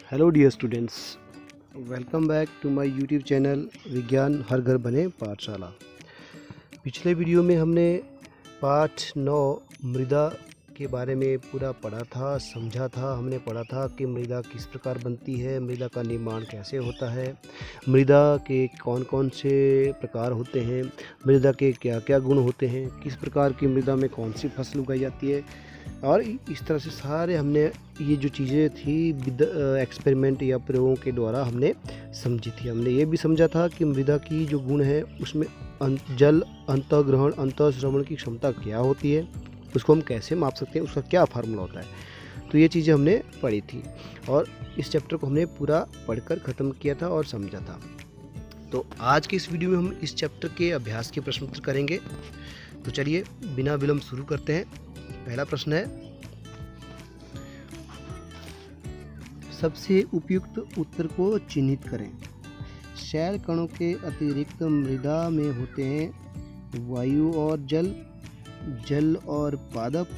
Hello dear students, welcome back to my YouTube channel Vigyan Har घर बने पाठशाला। पिछले वीडियो में हमने पाठ 9 मृदा के बारे में पूरा पढ़ा था, समझा था। हमने पढ़ा था कि मृदा किस प्रकार बनती है, मृदा का निर्माण कैसे होता है, मृदा के कौन कौन से प्रकार होते हैं, मृदा के क्या क्या गुण होते हैं, किस प्रकार की मृदा में कौन सी फसल उगाई जाती है। और इस तरह से सारे हमने ये जो चीज़ें थी एक्सपेरिमेंट या प्रयोगों के द्वारा हमने समझी थी। हमने ये भी समझा था कि मृदा की जो गुण है उसमें जल अंतःग्रहण अंतःश्रवण की क्षमता क्या होती है, उसको हम कैसे माप सकते हैं, उसका क्या फार्मूला होता है। तो ये चीज़ें हमने पढ़ी थी और इस चैप्टर को हमने पूरा पढ़कर ख़त्म किया था और समझा था। तो आज के इस वीडियो में हम इस चैप्टर के अभ्यास के प्रश्न उत्तर करेंगे। तो चलिए बिना विलंब शुरू करते हैं। पहला प्रश्न है, सबसे उपयुक्त उत्तर को चिन्हित करें। शैल कणों के अतिरिक्त मृदा में होते हैं वायु और जल, जल और पादप,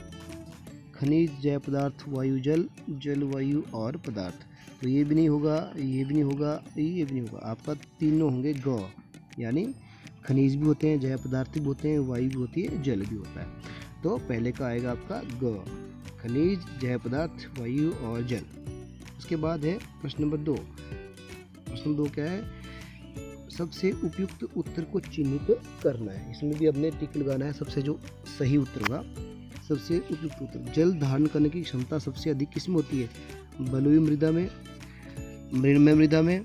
खनिज, जय पदार्थ, वायु जल, जल वायु और पदार्थ। तो ये भी नहीं होगा, ये भी नहीं होगा, ये भी नहीं होगा। आपका तीनों होंगे ग, यानी खनिज भी होते हैं, जय पदार्थ भी होते हैं, वायु भी होती है, जल भी होता है। तो पहले का आएगा आपका ग, खनिज, जय पदार्थ, वायु और जल। उसके बाद है प्रश्न नंबर 2। प्रश्न 2 क्या है, सबसे उपयुक्त उत्तर को चिन्हित करना है। इसमें भी अपने टिक लगाना है, सबसे जो सही उत्तर होगा। सबसे उपयुक्त उत्तर, जल धारण करने की क्षमता सबसे अधिक किसमें होती है? बलुई मृदा में, मृणमय मृदा में,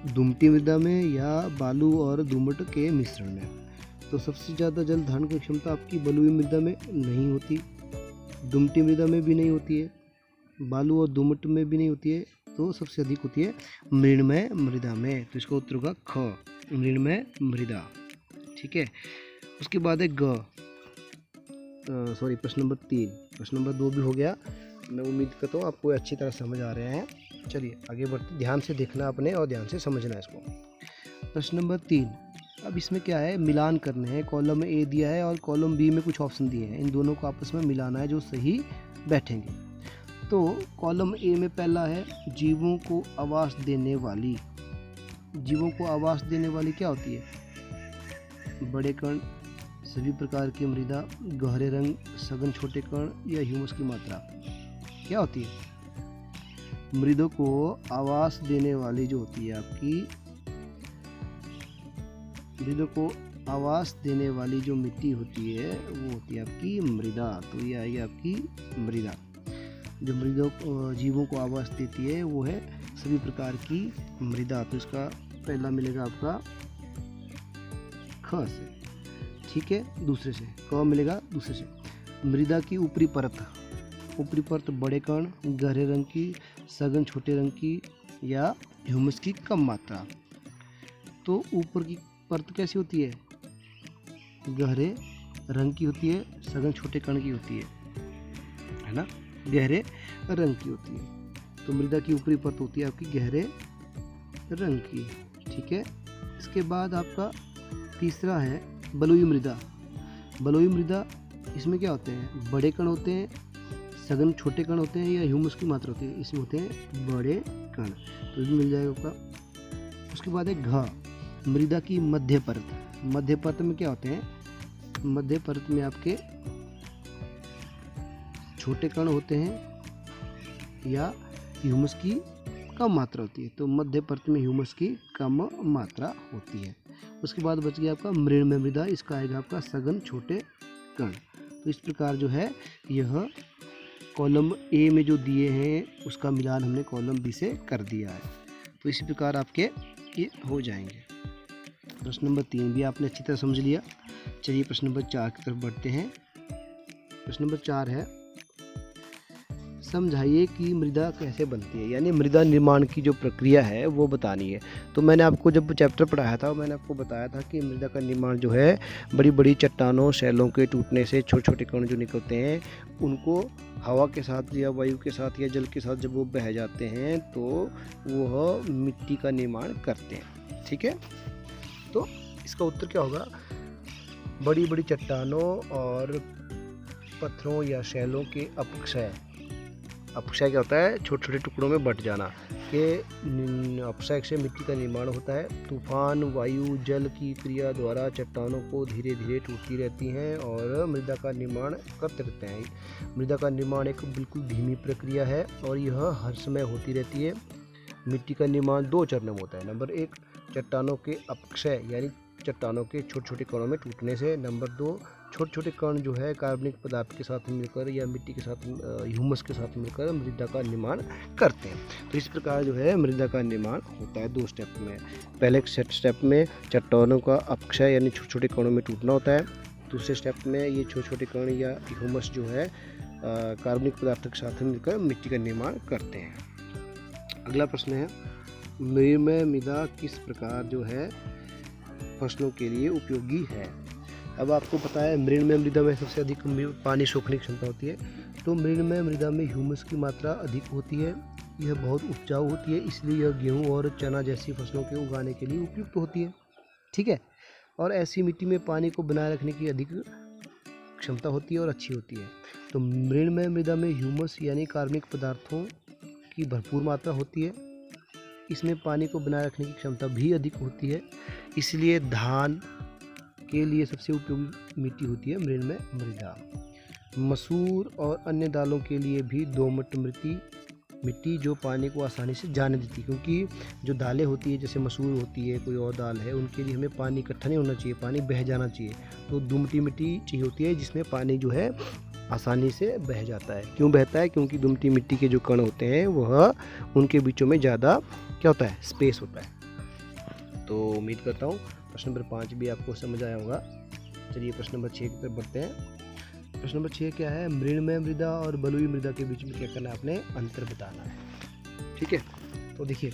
दुमटी मृदा में, या बालू और दोमट के मिश्रण में। तो सबसे ज़्यादा जल धारण की क्षमता आपकी बलुई मृदा में नहीं होती, दुमटी मृदा में भी नहीं होती है, बालू और दोमट में भी नहीं होती है। तो सबसे अधिक होती है मृणमय मृदा में। तो इसका उत्तर होगा ख, मृणमय मृदा। ठीक है। उसके बाद है प्रश्न नंबर 3। प्रश्न नंबर 2 भी हो गया। मैं उम्मीद करता हूँ आपको अच्छी तरह समझ आ रहे हैं। चलिए आगे बढ़ते, ध्यान से देखना अपने और ध्यान से समझना इसको। प्रश्न नंबर 3, अब इसमें क्या है, मिलान करने हैं। कॉलम में ए दिया है और कॉलम बी में कुछ ऑप्शन दिए हैं, इन दोनों को आपस में मिलाना है जो सही बैठेंगे। तो कॉलम ए में पहला है जीवों को आवास देने वाली। जीवों को आवास देने वाली क्या होती है? बड़े कण, सभी प्रकार की मृदा, गहरे रंग, सघन छोटे कण या ह्यूमस की मात्रा। क्या होती है? मृदों को आवास देने वाली जो होती है आपकी, मृदों को आवास देने वाली जो मिट्टी होती है वो होती है आपकी मृदा। तो ये आएगी आपकी मृदा। जो मृदों जीवों को आवास देती है वो है सभी प्रकार की मृदा। तो इसका पहला मिलेगा आपका ख से। ठीक है। दूसरे से क मिलेगा, दूसरे से मृदा की ऊपरी परत। ऊपरी परत बड़े कण, गहरे रंग की, सघन छोटे रंग की या ह्यूमस की कम मात्रा। तो ऊपर की परत कैसी होती है? गहरे रंग की होती है, सघन छोटे कण की होती है ना, गहरे रंग की होती है। तो मृदा की ऊपरी परत होती है आपकी गहरे रंग की। ठीक है। इसके बाद आपका तीसरा है बलुई मृदा। बलुई मृदा, इसमें क्या होते हैं? बड़े कण होते हैं, सघन छोटे कण होते हैं या ह्यूमस की मात्रा होती है। इसमें होते हैं बड़े कण, तो ये मिल जाएगा आपका। उसके बाद है घ, मृदा की मध्य परत। मध्य परत में क्या होते हैं? मध्य परत में आपके छोटे कण होते हैं या ह्यूमस की कम मात्रा होती है। तो मध्य परत में ह्यूमस की कम मात्रा होती है। उसके बाद बच गया आपका मृणमय मृदा। इसका आएगा आपका सघन छोटे कण। तो इस प्रकार जो है यह कॉलम ए में जो दिए हैं उसका मिलान हमने कॉलम बी से कर दिया है। तो इसी प्रकार आपके ये हो जाएंगे। प्रश्न नंबर 3 भी आपने अच्छी तरह समझ लिया। चलिए प्रश्न नंबर 4 की तरफ बढ़ते हैं। प्रश्न नंबर 4 है, समझाइए कि मृदा कैसे बनती है, यानी मृदा निर्माण की जो प्रक्रिया है वो बतानी है। तो मैंने आपको जब चैप्टर पढ़ाया था मैंने आपको बताया था कि मृदा का निर्माण जो है बड़ी बड़ी चट्टानों, शैलों के टूटने से छोटे छोटे कण जो निकलते हैं उनको हवा के साथ या वायु के साथ या जल के साथ जब वो बह जाते हैं तो वह मिट्टी का निर्माण करते हैं। ठीक है। तो इसका उत्तर क्या होगा? बड़ी बड़ी चट्टानों और पत्थरों या शैलों के अपक्षय अपक्षय क्या होता है? छोटे छोटे टुकड़ों में बंट जाना। के अपक्षय से मिट्टी का निर्माण होता है। तूफान, वायु, जल की क्रिया द्वारा चट्टानों को धीरे धीरे टूटती रहती हैं और मृदा का निर्माण करते रहते हैं। मृदा का निर्माण एक बिल्कुल धीमी प्रक्रिया है और यह हर समय होती रहती है। मिट्टी का निर्माण 2 चरणों में होता है। नंबर 1, चट्टानों के अपक्षय यानी चट्टानों के छोटे छोटे कणों में टूटने से। नंबर 2, छोटे छोटे कण जो है कार्बनिक पदार्थ के साथ मिलकर या मिट्टी के साथ ह्यूमस के साथ मिलकर मृदा का निर्माण करते हैं। तो इस प्रकार जो है मृदा का निर्माण होता है 2 स्टेप में। पहले स्टेप में चट्टानों का अपक्षय यानी छोटे छोटे कणों में टूटना होता है। दूसरे स्टेप में ये छोटे छोटे कण या ह्यूमस जो है कार्बनिक पदार्थ के साथ मिलकर मिट्टी का निर्माण करते हैं। अगला प्रश्न है, मृणमय मृदा किस प्रकार जो है फसलों के लिए उपयोगी है? अब आपको पता है मृणमय मृदा में सबसे अधिक पानी सोखने की क्षमता होती है। तो मृणमय मृदा में ह्यूमस की मात्रा अधिक होती है। यह बहुत उपजाऊ होती है, इसलिए यह गेहूं और चना जैसी फसलों के उगाने के लिए उपयुक्त होती है। ठीक है, और ऐसी मिट्टी में पानी को बनाए रखने की अधिक क्षमता होती है और अच्छी होती है। तो मृणमय मृदा में ह्यूमस यानी कार्बनिक पदार्थों की भरपूर मात्रा होती है। इसमें पानी को बनाए रखने की क्षमता भी अधिक होती है, इसलिए धान के लिए सबसे उपयोगी मिट्टी होती है मृणमय मृदा। मसूर और अन्य दालों के लिए भी दोमट मिट्टी जो पानी को आसानी से जाने देती है, क्योंकि जो दालें होती है जैसे मसूर होती है, कोई और दाल है, उनके लिए हमें पानी इकट्ठा नहीं होना चाहिए, पानी बह जाना चाहिए। तो दोमट मिट्टी चाहिए होती है जिसमें पानी जो है आसानी से बह जाता है। क्यों बहता है? क्योंकि दोमट मिट्टी के जो कण होते हैं वह उनके बीचों में ज़्यादा क्या होता है? स्पेस होता है। तो उम्मीद करता हूँ प्रश्न नंबर 5 भी आपको समझ आया होगा। चलिए प्रश्न नंबर 6 की तरफ बढ़ते हैं। प्रश्न नंबर 6 क्या है? मृणमय मृदा और बलुई मृदा के बीच में क्या करना है? आपने अंतर बताना है। ठीक है, तो देखिए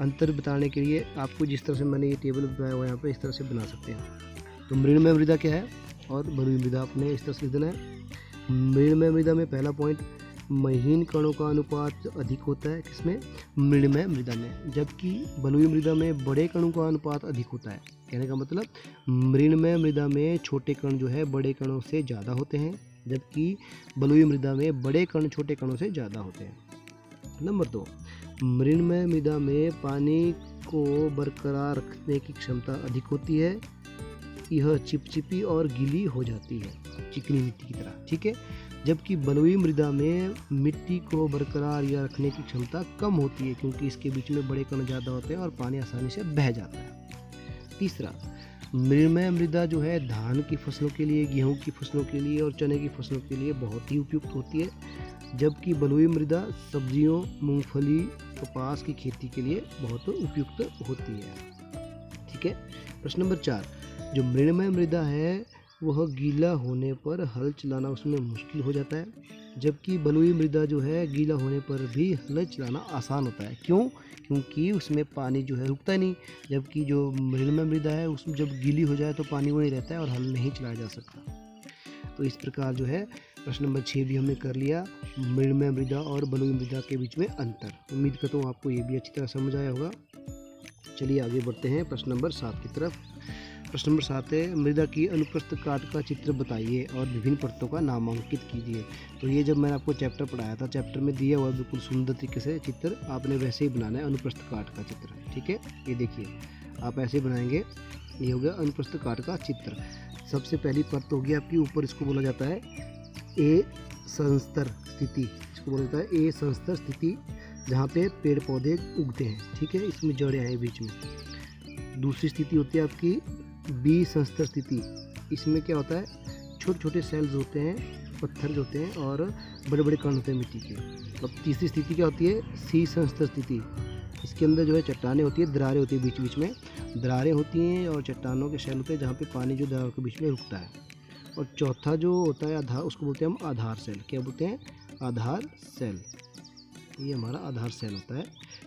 अंतर बताने के लिए आपको जिस तरह से मैंने ये टेबल बताया हुआ है यहाँ पे इस तरह से बना सकते हैं। तो मृणमय मृदा क्या है और बलुई मृदा आपने इस तरह से लिख देना है। मृणमय मृदा में पहला पॉइंट, महीन कणों का अनुपात अधिक होता है। किसमें? मृणमय मृदा में। जबकि बलुई मृदा में बड़े कणों का अनुपात अधिक होता है। कहने का मतलब मृणमय मृदा में छोटे कण जो है बड़े कणों से ज़्यादा होते हैं, जबकि बलुई मृदा में बड़े कण छोटे कणों से ज़्यादा होते हैं। नंबर 2, मृणमय मृदा में पानी को बरकरार रखने की क्षमता अधिक होती है। यह चिपचिपी और गीली हो जाती है, चिकनी मिट्टी की तरह। ठीक है, जबकि बलुई मृदा में मिट्टी को बरकरार या रखने की क्षमता कम होती है, क्योंकि इसके बीच में बड़े कण ज़्यादा होते हैं और पानी आसानी से बह जाता है। तीसरा, मृणमय मृदा जो है धान की फसलों के लिए, गेहूं की फसलों के लिए और चने की फसलों के लिए बहुत ही उपयुक्त होती है, जबकि बलुई मृदा सब्जियों, मूंगफली, कपास की खेती के लिए बहुत उपयुक्त होती है। ठीक है, प्रश्न नंबर 4, जो मृणमय मृदा है वह गीला होने पर हल चलाना उसमें मुश्किल हो जाता है, जबकि बलुई मृदा जो है गीला होने पर भी हल चलाना आसान होता है। क्यों? क्योंकि उसमें पानी जो है रुकता नहीं, जबकि जो मृणमय मृदा है उसमें जब गीली हो जाए तो पानी वहीं रहता है और हल नहीं चलाया जा सकता। तो इस प्रकार जो है प्रश्न नंबर 6 भी हमने कर लिया, मृणमय मृदा और बलुई मृदा के बीच में अंतर। उम्मीद करता हूँ आपको ये भी अच्छी तरह समझ आया होगा। चलिए आगे बढ़ते हैं प्रश्न नंबर 7 की तरफ। प्रश्न नंबर 7 है, मृदा की अनुप्रस्थ काट का चित्र बताइए और विभिन्न परतों का नामांकित कीजिए। तो ये जब मैंने आपको चैप्टर पढ़ाया था, चैप्टर में दिया हुआ बिल्कुल सुंदर तरीके से चित्र आपने वैसे ही बनाना है, अनुप्रस्थ काट का चित्र। ठीक है, ये देखिए आप ऐसे बनाएंगे। ये हो गया अनुप्रस्थ काट का चित्र। सबसे पहली परत होगी आपकी ऊपर, इसको बोला जाता है ए संस्तर स्थिति। इसको बोला जाता है ए संस्तर स्थिति, जहाँ पे पेड़ पौधे उगते हैं। ठीक है, इसमें जड़ें हैं बीच में। दूसरी स्थिति होती है आपकी बी संस्तर स्थिति। इसमें क्या होता है? छोटे छोटे सेल्स होते हैं, पत्थर जो होते हैं और बड़े बड़े कण होते हैं मिट्टी के। अब तीसरी स्थिति क्या होती है? सी संस्तर स्थिति। इसके अंदर जो है चट्टानें होती है, दरारें होती है, बीच बीच में दरारें होती हैं और चट्टानों के सेल होते हैं जहाँ पे पानी जो दरारों के बीच में रुकता है। और चौथा जो होता है आधार, उसको बोलते हैं हम आधार सेल। क्या बोलते हैं? आधार सेल। ये हमारा आधार सेल होता है।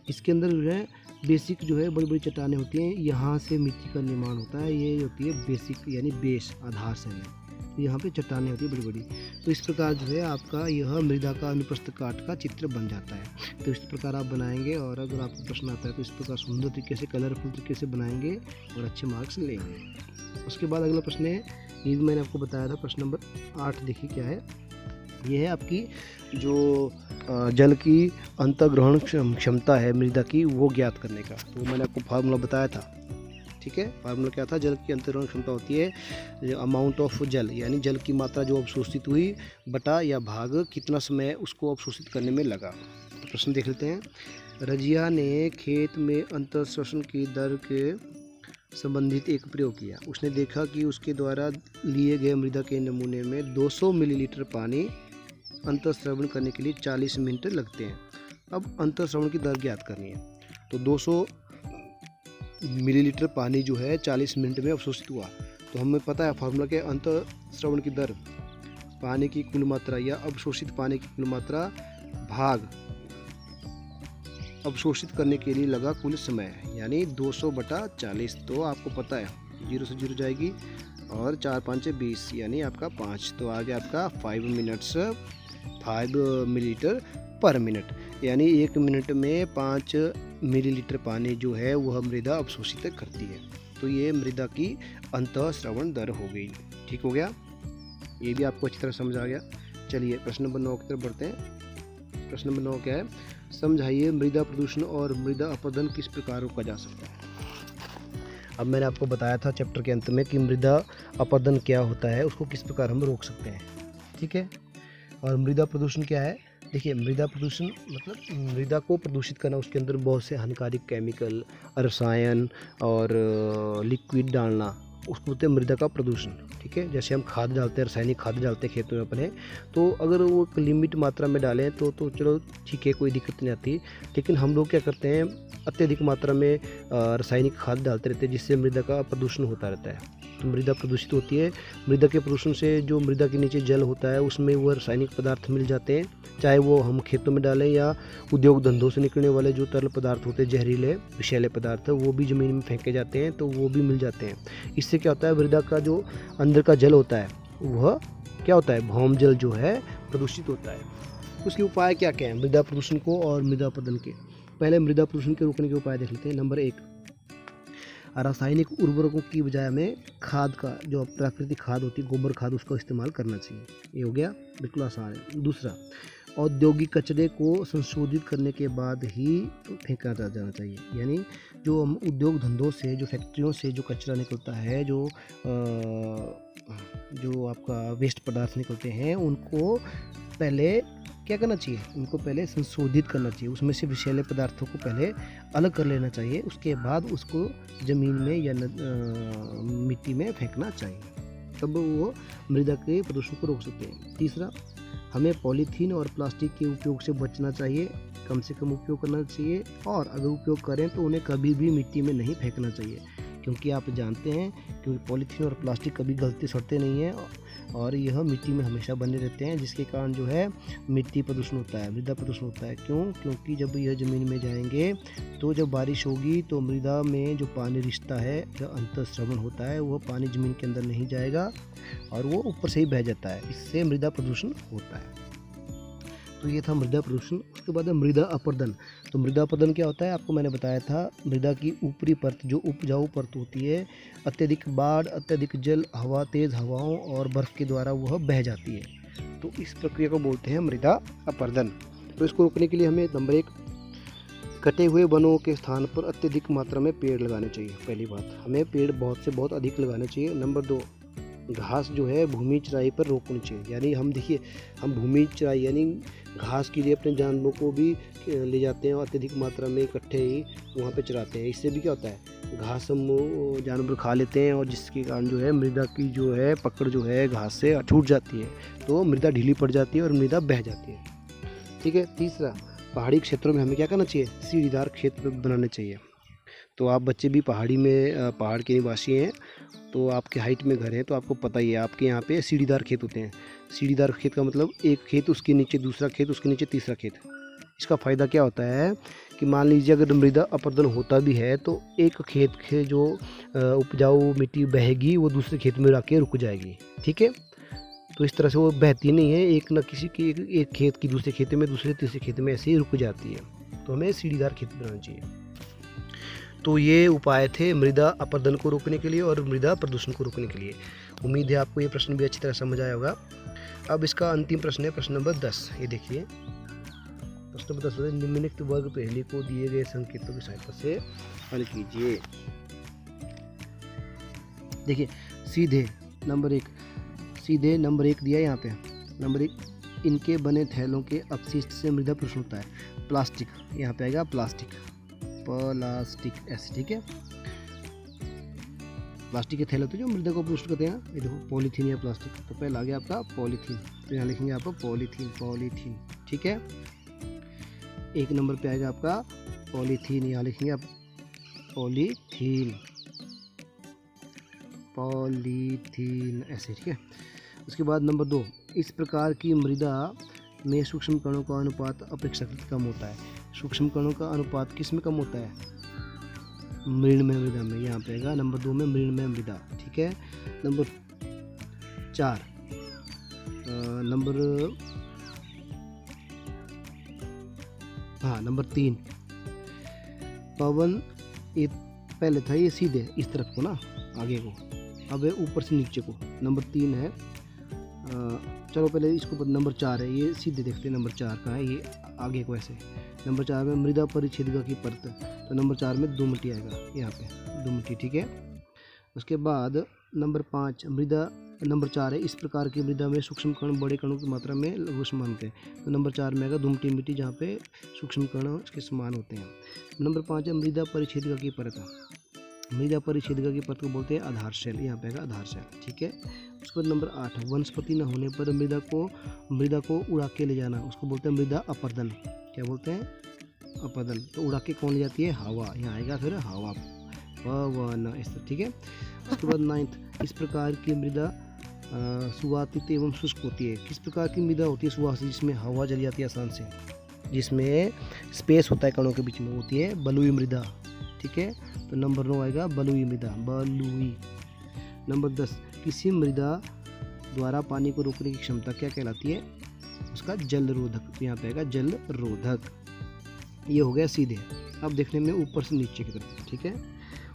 इसके अंदर जो है बेसिक जो है बड़ी बड़ी चट्टानें होती हैं, यहाँ से मिट्टी का निर्माण होता है। ये होती है बेसिक यानी बेस, आधार सेल है। यहाँ पे चट्टानें होती है बड़ी बड़ी। तो इस प्रकार जो है आपका यह मृदा का अनुप्रस्थ काट का चित्र बन जाता है। तो इस प्रकार आप बनाएंगे और अगर आपको प्रश्न आता है तो इस प्रकार सुंदर तरीके से, कलरफुल तरीके से बनाएंगे और अच्छे मार्क्स लेंगे। उसके बाद अगला प्रश्न है, ये भी मैंने आपको बताया था, प्रश्न नंबर 8 देखिए क्या है। ये है आपकी जो जल की अंतर्ग्रहण क्षमता है मृदा की, वो ज्ञात करने का। तो मैंने आपको फार्मूला बताया था, ठीक है। फार्मूला क्या था? जल की अंतर्ग्रहण क्षमता होती है अमाउंट ऑफ जल, यानी जल की मात्रा जो अवशोषित हुई बटा या भाग कितना समय उसको अवशोषित करने में लगा। तो प्रश्न देख लेते हैं। रजिया ने खेत में अंतर्शोषण की दर के संबंधित एक प्रयोग किया। उसने देखा कि उसके द्वारा लिए गए मृदा के नमूने में 200 मिलीलीटर पानी अंतर्श्रवण करने के लिए 40 मिनट लगते हैं। अब अंतर्श्रवण की दर ज्ञात करनी है। तो 200 मिलीलीटर पानी जो है 40 मिनट में अवशोषित हुआ। तो हमें पता है फार्मूला के अंतर्श्रवण की दर पानी की कुल मात्रा या अवशोषित पानी की कुल मात्रा भाग अवशोषित करने के लिए लगा कुल समय, यानी 200/40। तो आपको पता है 0 से 0 जाएगी और 4 5 20, यानी आपका 5। तो आ गया आपका 5 मिलीलीटर पर मिनट, यानी 1 मिनट में 5 मिलीलीटर पानी जो है वह मृदा अवशोषित करती है। तो ये मृदा की अंतःश्रवण दर हो गई। ठीक हो गया, ये भी आपको अच्छी तरह समझ आ गया। चलिए प्रश्न नंबर 9 की तरफ बढ़ते हैं। प्रश्न नंबर 9 क्या है? समझाइए मृदा प्रदूषण और मृदा अपरदन किस प्रकार रोका जा सकता है। अब मैंने आपको बताया था चैप्टर के अंत में कि मृदा अपरदन क्या होता है, उसको किस प्रकार हम रोक सकते हैं, ठीक है। और मृदा प्रदूषण क्या है? देखिए, मृदा प्रदूषण मतलब मृदा को प्रदूषित करना, उसके अंदर बहुत से हानिकारक केमिकल, रसायन और लिक्विड डालना, उसको बोलते हैं मृदा का प्रदूषण, ठीक है। जैसे हम खाद डालते हैं, रासायनिक खाद डालते हैं खेतों में अपने, तो अगर वो एक लिमिट मात्रा में डालें तो चलो ठीक है, कोई दिक्कत नहीं आती। लेकिन हम लोग क्या करते हैं, अत्यधिक मात्रा में रासायनिक खाद डालते रहते हैं, जिससे मृदा का प्रदूषण होता रहता है। तो मृदा प्रदूषित होती है। मृदा के प्रदूषण से जो मृदा के नीचे जल होता है उसमें वो रासायनिक पदार्थ मिल जाते हैं, चाहे वो हम खेतों में डालें या उद्योग धंधों से निकलने वाले जो तरल पदार्थ होते हैं, जहरीले विषैले पदार्थ, वो भी ज़मीन में फेंके जाते हैं, तो वो भी मिल जाते हैं। इससे क्या होता है, मृदा का जो अंदर का जल होता है वह क्या होता है, भौम जल जो है प्रदूषित होता है। उसके उपाय क्या क्या हैं मृदा प्रदूषण को और मृदा अपरदन के? पहले मृदा प्रदूषण के रोकने के उपाय देख लेते हैं। नंबर 1, रासायनिक उर्वरकों की बजाय हमें खाद का, जो प्राकृतिक खाद होती है, गोबर खाद, उसका इस्तेमाल करना चाहिए। ये हो गया, बिल्कुल आसान है। दूसरा, औद्योगिक कचरे को संशोधित करने के बाद ही फेंका जाना चाहिए, यानी जो हम उद्योग धंधों से, जो फैक्ट्रियों से जो कचरा निकलता है, जो आपका वेस्ट पदार्थ निकलते हैं, उनको पहले क्या करना चाहिए, उनको पहले संशोधित करना चाहिए। उसमें से विषैले पदार्थों को पहले अलग कर लेना चाहिए, उसके बाद उसको ज़मीन में या मिट्टी में फेंकना चाहिए, तब वो मृदा के प्रदूषण को रोक सकते हैं। तीसरा, हमें पॉलीथीन और प्लास्टिक के उपयोग से बचना चाहिए, कम से कम उपयोग करना चाहिए, और अगर उपयोग करें तो उन्हें कभी भी मिट्टी में नहीं फेंकना चाहिए, क्योंकि आप जानते हैं कि पॉलीथीन और प्लास्टिक कभी गलती सड़ते नहीं हैं और यह मिट्टी में हमेशा बने रहते हैं, जिसके कारण जो है मिट्टी प्रदूषण होता है, मृदा प्रदूषण होता है। क्योंकि जब यह ज़मीन में जाएंगे तो जब बारिश होगी तो मृदा में जो पानी रिश्ता है, जो अंतःश्रवण होता है, वह पानी ज़मीन के अंदर नहीं जाएगा और वो ऊपर से ही बह जाता है, इससे मृदा प्रदूषण होता है। तो ये था मृदा प्रदूषण। उसके बाद है मृदा अपरदन। तो मृदा अपरदन क्या होता है, आपको मैंने बताया था, मृदा की ऊपरी परत, जो उपजाऊ परत होती है, अत्यधिक बाढ़, अत्यधिक जल, हवा, तेज़ हवाओं और बर्फ़ के द्वारा वह बह जाती है। तो इस प्रक्रिया को बोलते हैं मृदा अपरदन। तो इसको रोकने के लिए हमें नंबर 1, कटे हुए वनों के स्थान पर अत्यधिक मात्रा में पेड़ लगाने चाहिए। पहली बात, हमें पेड़ बहुत से बहुत अधिक लगाने चाहिए। नंबर 2, घास जो है भूमि चराई पर रोकनी चाहिए, यानी हम देखिए, हम भूमि चराई यानी घास के लिए अपने जानवरों को भी ले जाते हैं और अत्यधिक मात्रा में इकट्ठे ही वहाँ पे चराते हैं। इससे भी क्या होता है, घास हम जानवर खा लेते हैं और जिसके कारण जो है मृदा की जो है पकड़ जो है घास से छूट जाती है, तो मृदा ढीली पड़ जाती है और मृदा बह जाती है। ठीक है। तीसरा, पहाड़ी क्षेत्रों में हमें क्या करना चाहिए, सीढ़ीदार खेत बनाने चाहिए। तो आप बच्चे भी पहाड़ी में, पहाड़ के निवासी हैं, तो आपके हाइट में घर है, तो आपको पता ही है, आपके यहाँ पे सीढ़ीदार खेत होते हैं। सीढ़ीदार खेत का मतलब एक खेत, उसके नीचे दूसरा खेत, उसके नीचे तीसरा खेत। इसका फ़ायदा क्या होता है कि मान लीजिए अगर मृदा अपरदन होता भी है तो एक खेत के जो उपजाऊ मिट्टी बहेगी वो दूसरे खेत में आके रुक जाएगी। ठीक है। तो इस तरह से वो बहती नहीं है, एक न किसी की एक खेत की दूसरे खेत में, दूसरे तीसरे खेत में ऐसे ही रुक जाती है। तो हमें सीढ़ीदार खेत बनाना चाहिए। तो ये उपाय थे मृदा अपरदन को रोकने के लिए और मृदा प्रदूषण को रोकने के लिए। उम्मीद है आपको ये प्रश्न भी अच्छी तरह समझ आया होगा। अब इसका अंतिम प्रश्न है प्रश्न नंबर 10। ये देखिए प्रश्न नंबर 10 निम्नलिखित वर्ग पहले को दिए गए संकेतों की सहायता से हल कीजिए। देखिए सीधे नंबर 1 दिया है यहाँ पे। नंबर 1, इनके बने थैलों के अपशिष्ट से मृदा प्रदूषण होता है। प्लास्टिक, यहाँ पे आएगा प्लास्टिक ऐसे, ठीक है। प्लास्टिक के थैले होते हैं जो मृदा को प्रदूषित करते हैं। ये देखो पॉलीथीन या प्लास्टिक, तो पहले आ गया आपका पॉलीथीन, तो यहाँ लिखेंगे आप पॉलीथीन, ठीक है। 1 नंबर पे आएगा आपका पॉलीथीन, यहाँ लिखेंगे आप पॉलीथीन ऐसे, ठीक है। उसके बाद नंबर 2, इस प्रकार की मृदा में सूक्ष्म कणों का अनुपात अपेक्षाकृत कम होता है। सूक्ष्म कणों का अनुपात किस में कम होता है? मृणमय मृदा में। यहाँ पे आएगा नंबर 2 में मृणमय मृदा, ठीक है। नंबर 4 नंबर 3 पवन, ये पहले था ये सीधे इस तरफ को ना, आगे को, अब है ऊपर से नीचे को। नंबर 3 है, चलो पहले इसको, नंबर 4 है, ये सीधे देखते हैं नंबर 4 का है, ये आगे को ऐसे। नंबर 4 में मृदा परिच्छेदिका की परत, तो नंबर 4 में 2 मिट्टी आएगा, यहाँ पे 2 मिट्टी, ठीक है। उसके बाद नंबर 5 नंबर 4 है, इस प्रकार की मृदा में सूक्ष्म कण बड़े कणों की मात्रा में लघु समान होते हैं, तो नंबर 4 में आएगा 2 मिट्टी, जहाँ पे सूक्ष्म कण उसके समान होते हैं। नंबर 5 है मृदा परिच्छेदिका की परत। मृदा परिच्छेदिका की परत को बोलते हैं आधार सेल, यहाँ पे आएगा आधार सेल, ठीक है। उसके बाद नंबर 8 वनस्पति न होने पर मृदा को उड़ा के ले जाना, उसको बोलते हैं मृदा अपरदन। क्या बोलते हैं? अपरदन। तो उड़ा के कौन ले जाती है? हवा, यहाँ आएगा फिर हवा, पवन इस तरह, ठीक है। उसके बाद 9, इस प्रकार की मृदा सुवातित एवं शुष्क होती है। किस प्रकार की मृदा होती है सुवासित? जिसमें हवा चली जाती है आसान से, जिसमें स्पेस होता है कणों के बीच में, होती है बलुई मृदा, ठीक है। तो नंबर 9 आएगा बलुई मृदा, बलुई। नंबर 10, किसी मृदा द्वारा पानी को रोकने की क्षमता क्या कहलाती है? उसका जल रोधक, तो यहाँ पे आएगा जल रोधक। ये हो गया सीधे। अब देखने में ऊपर से नीचे की तरफ, ठीक है।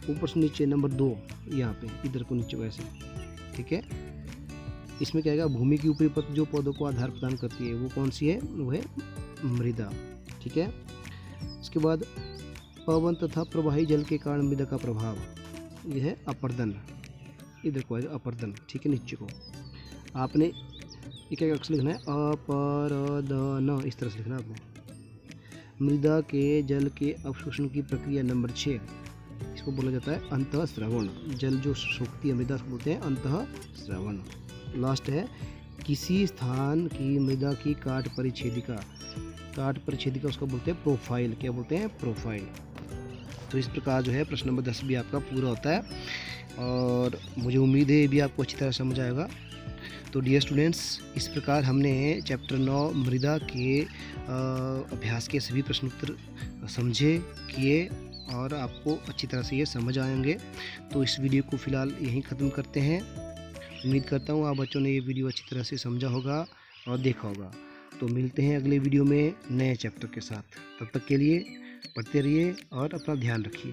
ऊपर से नीचे नंबर 2, यहाँ पे इधर को नीचे वैसे, ठीक है। इसमें क्या आएगा? भूमि की ऊपरी परत जो पौधों को आधार प्रदान करती है, वो कौन सी है? वो है मृदा, ठीक है। उसके बाद पवन तथा प्रवाही जल के कारण मृदा का प्रभाव, यह है अपरदन, इधर को आएगा अपरदन, ठीक है। नीचे को आपने एक अक्षर लिखना है, अपरदन, इस तरह से लिखना है आपने। मृदा के जल के अवशोषण की प्रक्रिया नंबर 6, इसको बोला जाता है अंतःस्रवण। जल जो सोखती है मृदा, बोलते हैं अंतःस्रवण। लास्ट है, किसी स्थान की मृदा की काट परिच्छेदिका उसको बोलते हैं प्रोफाइल। क्या बोलते हैं? प्रोफाइल। तो इस प्रकार जो है प्रश्न नंबर 10 भी आपका पूरा होता है, और मुझे उम्मीद है ये भी आपको अच्छी तरह समझ आएगा। तो डियर स्टूडेंट्स, इस प्रकार हमने चैप्टर 9 मृदा के अभ्यास के सभी प्रश्न उत्तर समझे, किए, और आपको अच्छी तरह से ये समझ आएंगे। तो इस वीडियो को फ़िलहाल यहीं ख़त्म करते हैं। उम्मीद करता हूँ आप बच्चों ने ये वीडियो अच्छी तरह से समझा होगा और देखा होगा। तो मिलते हैं अगले वीडियो में नए चैप्टर के साथ। तब तक के लिए पढ़ते रहिए और अपना ध्यान रखिए।